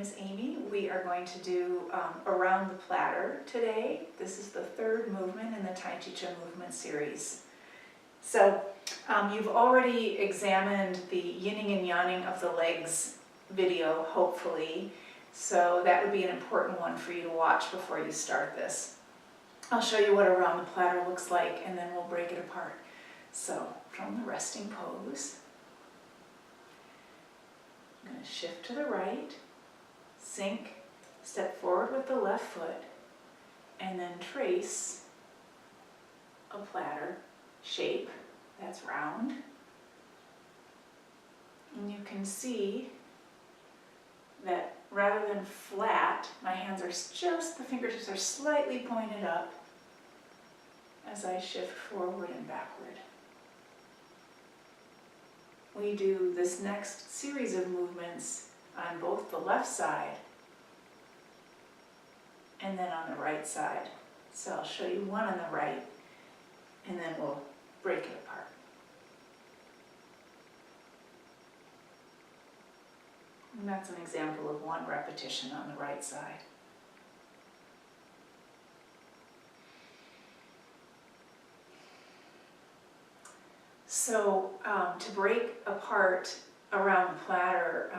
name is Amy. We are going to do Around the Platter today. This is the third movement in the Tai Chi Chih movement series. So you've already examined the yinning and yanning of the legs video, hopefully. So that would be an important one for you to watch before you start this. I'll show you what Around the Platter looks like and then we'll break it apart. So from the resting pose, I'm going to shift to the right, sink, step forward with the left foot, and then trace a platter shape that's round. And you can see that rather than flat, my hands are just, the fingertips are slightly pointed up as I shift forward and backward. We do this next series of movements on both the left side and then on the right side. So I'll show you one on the right and then we'll break it apart. And that's an example of one repetition on the right side. So to break apart Around the Platter,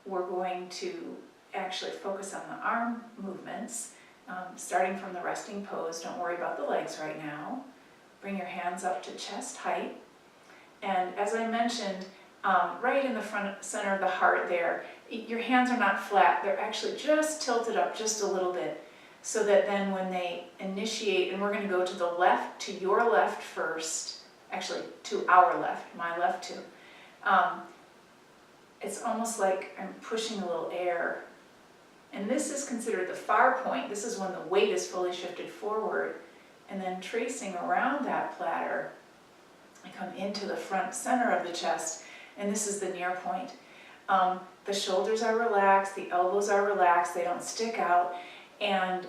we're going to actually focus on the arm movements, starting from the resting pose. Don't worry about the legs right now. Bring your hands up to chest height. And as I mentioned, right in the front center of the heart there, your hands are not flat. They're actually just tilted up just a little bit, so that then when they initiate, and we're going to go to the left, to your left first, actually to our left, my left too. It's almost like I'm pushing a little air. And this is considered the far point. This is when the weight is fully shifted forward. And then tracing around that platter, I come into the front center of the chest, and this is the near point. The shoulders are relaxed, the elbows are relaxed, they don't stick out. And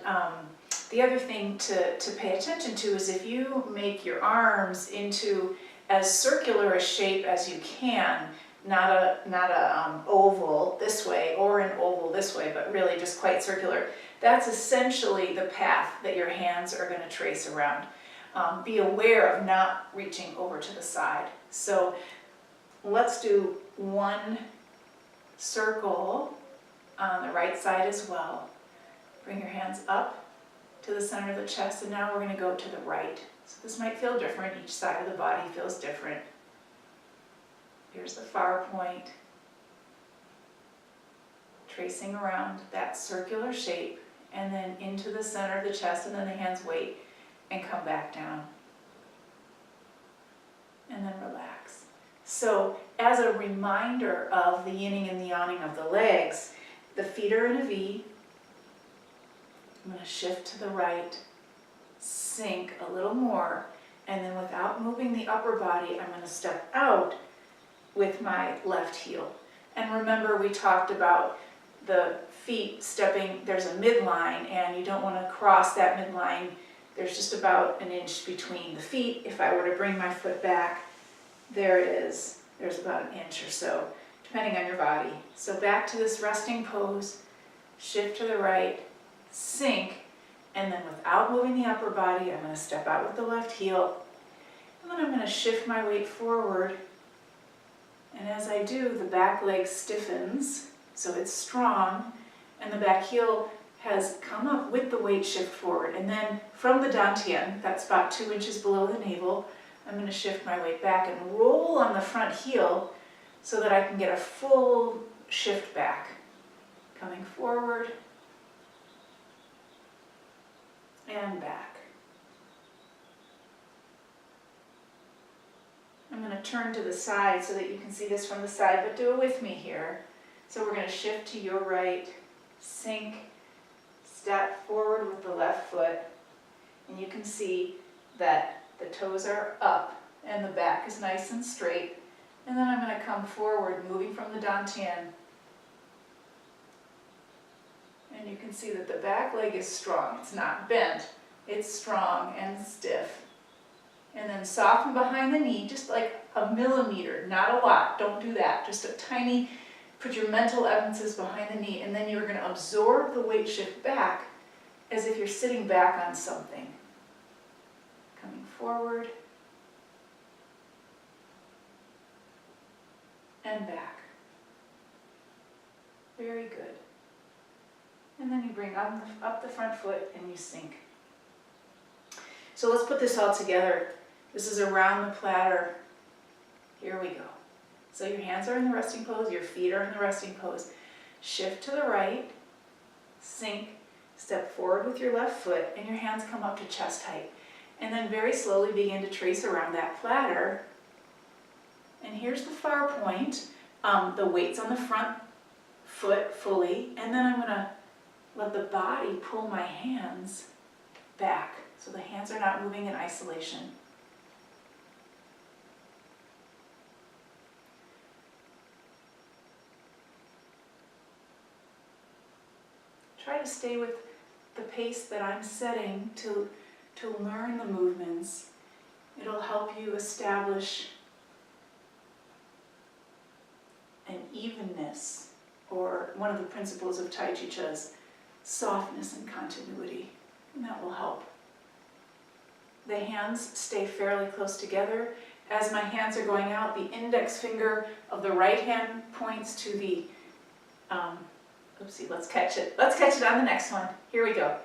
the other thing to pay attention to is if you make your arms into as circular a shape as you can, not a oval this way or an oval this way, but really just quite circular. That's essentially the path that your hands are going to trace around. Be aware of not reaching over to the side. So let's do one circle on the right side as well. Bring your hands up to the center of the chest, and now we're going to go to the right. So this might feel different. Each side of the body feels different. Here's the far point. Tracing around that circular shape, and then into the center of the chest, and then the hands wait and come back down. And then relax. So as a reminder of the yinning and the yanning of the legs, the feet are in a V. I'm going to shift to the right, sink a little more, and then without moving the upper body, I'm going to step out with my left heel. And remember, we talked about the feet stepping, there's a midline, and you don't want to cross that midline. There's just about an inch between the feet. If I were to bring my foot back, there it is. There's about an inch or so, depending on your body. So back to this resting pose, shift to the right, sink, and then without moving the upper body, I'm going to step out with the left heel, and then I'm going to shift my weight forward, and as I do, the back leg stiffens, so it's strong, and the back heel has come up with the weight shift forward, and then from the dantian, that spot 2 inches below the navel, I'm going to shift my weight back and roll on the front heel so that I can get a full shift back, coming forward and back. I'm going to turn to the side so that you can see this from the side, but do it with me here. So we're going to shift to your right, sink, step forward with the left foot, and you can see that the toes are up and the back is nice and straight. And then I'm going to come forward, moving from the dantian. And you can see that the back leg is strong. It's not bent. It's strong and stiff. And then soften behind the knee, just like a millimeter, not a lot. Don't do that. Just a tiny Put your mental emphasis behind the knee, and then you're going to absorb the weight shift back as if you're sitting back on something. Coming forward and back. Very good. And then you bring up the front foot and you sink. So let's put this all together. This is around the platter. Here we go. So your hands are in the resting pose, your feet are in the resting pose. Shift to the right, sink, step forward with your left foot, and your hands come up to chest height. And then very slowly begin to trace around that platter. And here's the far point. The weight's on the front foot fully, and then I'm going to let the body pull my hands back so the hands are not moving in isolation. Try to stay with the pace that I'm setting to learn the movements. It'll help you establish an evenness, or one of the principles of Tai Chi Chih's softness and continuity, and that will help. The hands stay fairly close together. As my hands are going out, the index finger of the right hand points to the, oopsie, let's catch it. Let's catch it on the next one. Here we go.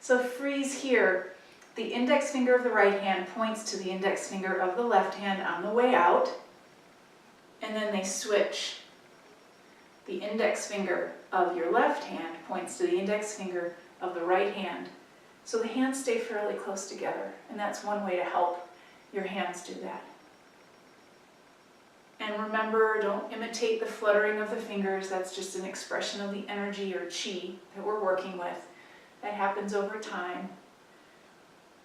So freeze here. The index finger of the right hand points to the index finger of the left hand on the way out, and then they switch. The index finger of your left hand points to the index finger of the right hand. So the hands stay fairly close together, and that's one way to help your hands do that. And remember, don't imitate the fluttering of the fingers. That's just an expression of the energy or chi that we're working with. That happens over time.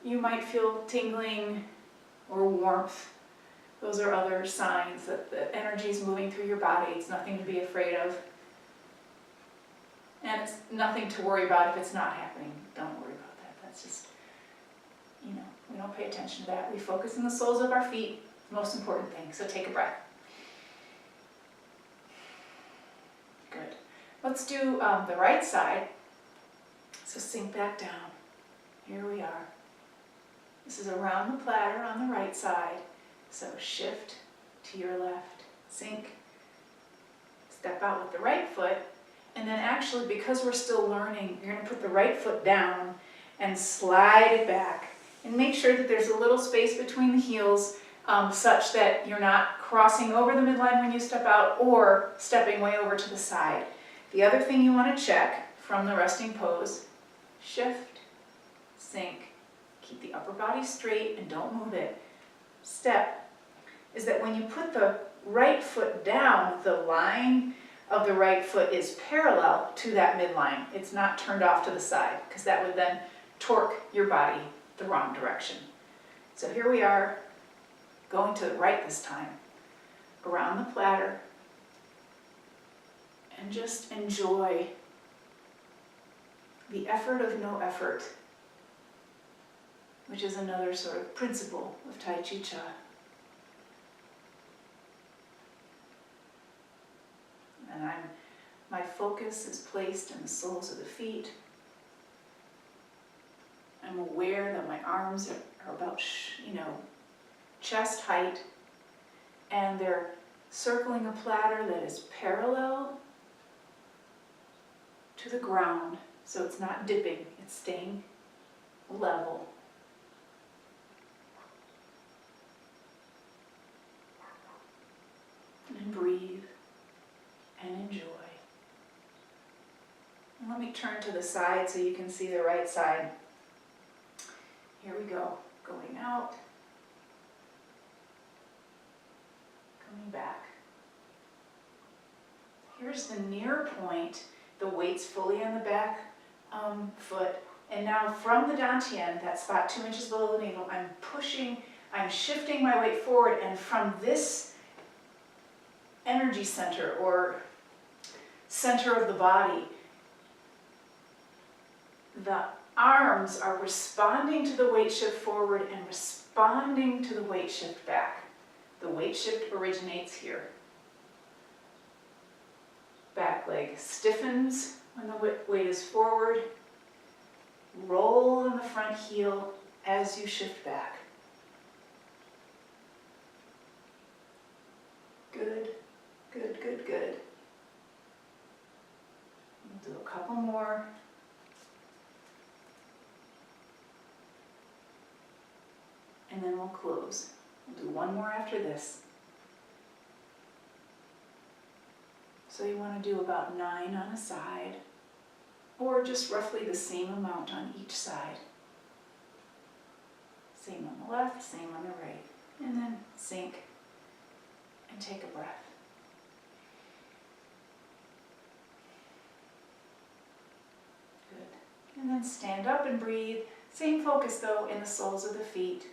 You might feel tingling or warmth. Those are other signs that the energy is moving through your body. It's nothing to be afraid of. And it's nothing to worry about if it's not happening. Don't worry about that. That's just, we don't pay attention to that. We focus on the soles of our feet, most important thing. So take a breath. Good. Let's do the right side. So sink back down. Here we are. This is around the platter on the right side. So shift to your left, sink, step out with the right foot, and then actually, because we're still learning, you're going to put the right foot down and slide it back. And make sure that there's a little space between the heels such that you're not crossing over the midline when you step out or stepping way over to the side. The other thing you want to check from the resting pose, shift, sink, keep the upper body straight and don't move it. Step, is that when you put the right foot down, the line of the right foot is parallel to that midline. It's not turned off to the side, because that would then torque your body the wrong direction. So here we are, going to the right this time, around the platter, and just enjoy the effort of no effort, which is another sort of principle of Tai Chi Chih. And my focus is placed in the soles of the feet. I'm aware that my arms are about, chest height, and they're circling a platter that is parallel to the ground. So it's not dipping, it's staying level. And breathe. And enjoy. And let me turn to the side so you can see the right side. Here we go. Going out. Coming back. Here's the near point. The weight's fully on the back foot. And now from the dantian, that spot 2 inches below the navel, I'm shifting my weight forward, and from this energy center or center of the body, the arms are responding to the weight shift forward and responding to the weight shift back. The weight shift originates here. Back leg stiffens when the weight is forward. Roll on the front heel as you shift back. Good, good, good, good. We'll do a couple more. And then we'll close. We'll do one more after this. So you want to do about 9 on a side, or just roughly the same amount on each side. Same on the left, same on the right. And then sink and take a breath. Good. And then stand up and breathe. Same focus though in the soles of the feet.